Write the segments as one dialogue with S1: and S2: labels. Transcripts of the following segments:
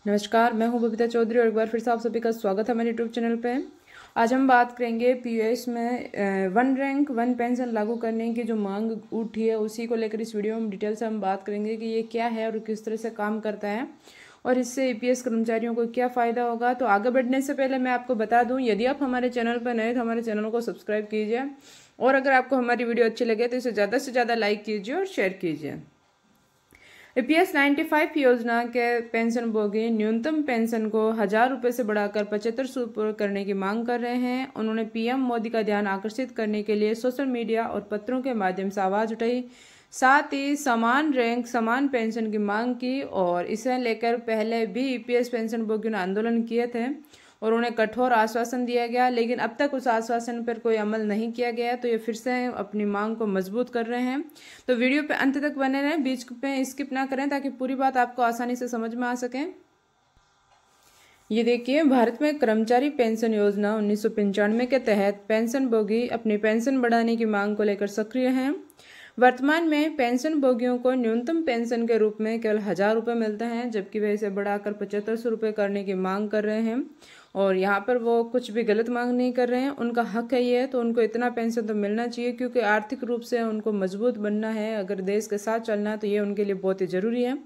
S1: नमस्कार, मैं हूं बबीता चौधरी और एक बार फिर से आप सभी का स्वागत है मेरे यूट्यूब चैनल पे। आज हम बात करेंगे पीएस में वन रैंक वन पेंशन लागू करने की जो मांग उठी है उसी को लेकर इस वीडियो में डिटेल से हम बात करेंगे कि ये क्या है और किस तरह से काम करता है और इससे ईपीएस कर्मचारियों को क्या फ़ायदा होगा। तो आगे बढ़ने से पहले मैं आपको बता दूं, यदि आप हमारे चैनल पर नए तो हमारे चैनल को सब्सक्राइब कीजिए और अगर आपको हमारी वीडियो अच्छी लगे तो इसे ज़्यादा से ज़्यादा लाइक कीजिए और शेयर कीजिए। ईपीएस 95 योजना के पेंशन भोगी न्यूनतम पेंशन को 1,000 रुपये से बढ़ाकर 7500 रुपये करने की मांग कर रहे हैं। उन्होंने पीएम मोदी का ध्यान आकर्षित करने के लिए सोशल मीडिया और पत्रों के माध्यम से आवाज़ उठाई, साथ ही समान रैंक समान पेंशन की मांग की और इसे लेकर पहले भी ईपीएस पेंशन भोगियों ने आंदोलन किए थे और उन्हें कठोर आश्वासन दिया गया, लेकिन अब तक उस आश्वासन पर कोई अमल नहीं किया गया। तो ये फिर से अपनी मांग को मजबूत कर रहे हैं। तो वीडियो पे अंत तक बने रहें, बीच में स्किप ना करें ताकि पूरी बात आपको आसानी से समझ में आ सके। ये देखिए, भारत में कर्मचारी पेंशन योजना 1995 के तहत पेंशन भोगी अपनी पेंशन बढ़ाने की मांग को लेकर सक्रिय हैं। वर्तमान में पेंशन भोगियों को न्यूनतम पेंशन के रूप में केवल 1,000 रुपये मिलते हैं, जबकि वे इसे बढ़ाकर 7500 रुपये करने की मांग कर रहे हैं। और यहाँ पर वो कुछ भी गलत मांग नहीं कर रहे हैं, उनका हक है ये, तो उनको इतना पेंशन तो मिलना चाहिए क्योंकि आर्थिक रूप से उनको मजबूत बनना है। अगर देश के साथ चलना है तो ये उनके लिए बहुत ही ज़रूरी है।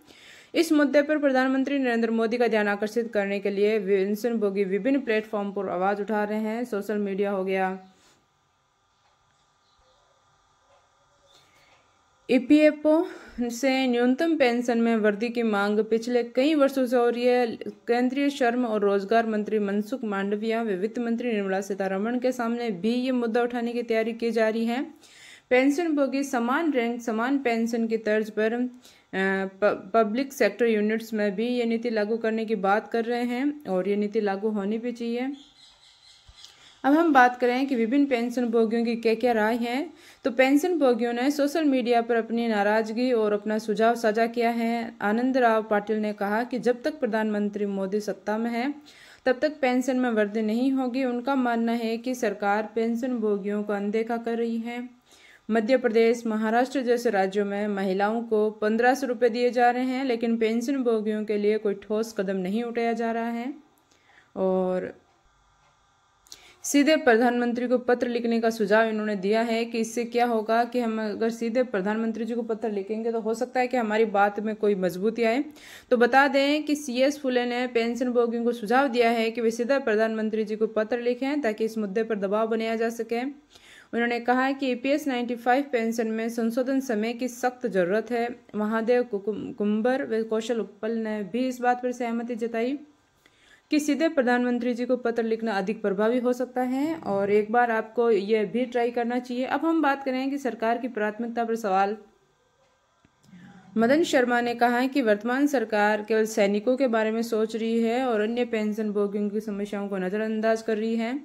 S1: इस मुद्दे पर प्रधानमंत्री नरेंद्र मोदी का ध्यान आकर्षित करने के लिए पेंशन भोगी विभिन्न प्लेटफॉर्म पर आवाज़ उठा रहे हैं। सोशल मीडिया हो गया, ईपीएफओ से न्यूनतम पेंशन में वृद्धि की मांग पिछले कई वर्षों से हो रही है। केंद्रीय श्रम और रोजगार मंत्री मनसुख मांडविया व वित्त मंत्री निर्मला सीतारमण के सामने भी ये मुद्दा उठाने की तैयारी की जा रही है। पेंशन भोगी समान रैंक समान पेंशन की तर्ज पर पब्लिक सेक्टर यूनिट्स में भी ये नीति लागू करने की बात कर रहे हैं और ये नीति लागू होनी भी चाहिए। अब हम बात करें कि विभिन्न पेंशन भोगियों की क्या क्या राय है। तो पेंशन भोगियों ने सोशल मीडिया पर अपनी नाराजगी और अपना सुझाव साझा किया है। आनंद राव पाटिल ने कहा कि जब तक प्रधानमंत्री मोदी सत्ता में है तब तक पेंशन में वृद्धि नहीं होगी। उनका मानना है कि सरकार पेंशन भोगियों को अनदेखा कर रही है। मध्य प्रदेश, महाराष्ट्र जैसे राज्यों में महिलाओं को 1500 रुपये दिए जा रहे हैं, लेकिन पेंशन भोगियों के लिए कोई ठोस कदम नहीं उठाया जा रहा है। और सीधे प्रधानमंत्री को पत्र लिखने का सुझाव इन्होंने दिया है कि इससे क्या होगा कि हम अगर सीधे प्रधानमंत्री जी को पत्र लिखेंगे तो हो सकता है कि हमारी बात में कोई मजबूती आए। तो बता दें कि सीएस फुले ने पेंशन भोगियों को सुझाव दिया है कि वे सीधे प्रधानमंत्री जी को पत्र लिखें ताकि इस मुद्दे पर दबाव बनाया जा सके। उन्होंने कहा कि ईपीएस 95 पेंशन में संशोधन समय की सख्त जरूरत है। महादेव कुंबर व कौशल उपल ने भी इस बात पर सहमति जताई कि सीधे प्रधानमंत्री जी को पत्र लिखना अधिक प्रभावी हो सकता है और एक बार आपको यह भी ट्राई करना चाहिए। अब हम बात करें कि सरकार की प्राथमिकता पर सवाल। मदन शर्मा ने कहा है कि वर्तमान सरकार केवल सैनिकों के बारे में सोच रही है और अन्य पेंशन भोगियों की समस्याओं को नज़रअंदाज कर रही है।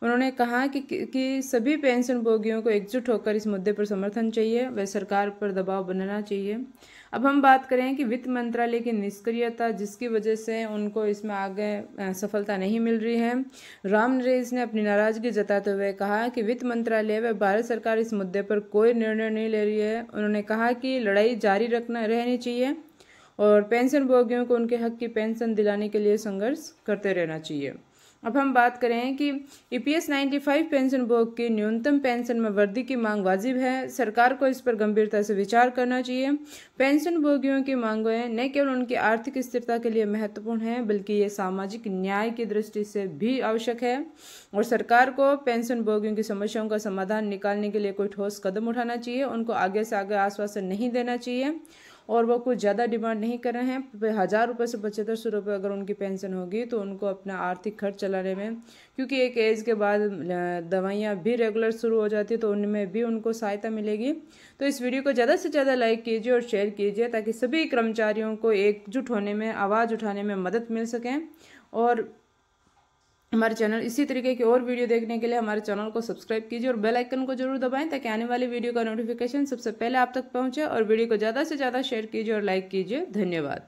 S1: उन्होंने कहा कि सभी पेंशन भोगियों को एकजुट होकर इस मुद्दे पर समर्थन चाहिए व सरकार पर दबाव बनाना चाहिए। अब हम बात करें कि वित्त मंत्रालय की निष्क्रियता जिसकी वजह से उनको इसमें आगे सफलता नहीं मिल रही है। राम नरेश ने अपनी नाराजगी जताते हुए कहा कि वित्त मंत्रालय व भारत सरकार इस मुद्दे पर कोई निर्णय नहीं ले रही है। उन्होंने कहा कि लड़ाई जारी रहनी चाहिए और पेंशन भोगियों को उनके हक की पेंशन दिलाने के लिए संघर्ष करते रहना चाहिए। अब हम बात करें कि ईपीएस 95 पेंशन भोग की न्यूनतम पेंशन में वृद्धि की मांग वाजिब है। सरकार को इस पर गंभीरता से विचार करना चाहिए। पेंशन भोगियों की मांगें न केवल उनकी आर्थिक स्थिरता के लिए महत्वपूर्ण है बल्कि ये सामाजिक न्याय की दृष्टि से भी आवश्यक है और सरकार को पेंशन भोगियों की समस्याओं का समाधान निकालने के लिए कोई ठोस कदम उठाना चाहिए। उनको आगे से आगे आश्वासन नहीं देना चाहिए और वो कुछ ज़्यादा डिमांड नहीं कर रहे हैं। 1,000 रुपये से 7500 रुपये अगर उनकी पेंशन होगी तो उनको अपना आर्थिक खर्च चलाने में, क्योंकि एक एज के बाद दवाइयाँ भी रेगुलर शुरू हो जाती है तो उनमें भी उनको सहायता मिलेगी। तो इस वीडियो को ज़्यादा से ज़्यादा लाइक कीजिए और शेयर कीजिए ताकि सभी कर्मचारियों को एकजुट होने में, आवाज़ उठाने में मदद मिल सकें। और हमारे चैनल इसी तरीके की और वीडियो देखने के लिए हमारे चैनल को सब्सक्राइब कीजिए और बेल आइकन को जरूर दबाएं ताकि आने वाली वीडियो का नोटिफिकेशन सबसे पहले आप तक पहुंचे। और वीडियो को ज़्यादा से ज़्यादा शेयर कीजिए और लाइक कीजिए। धन्यवाद।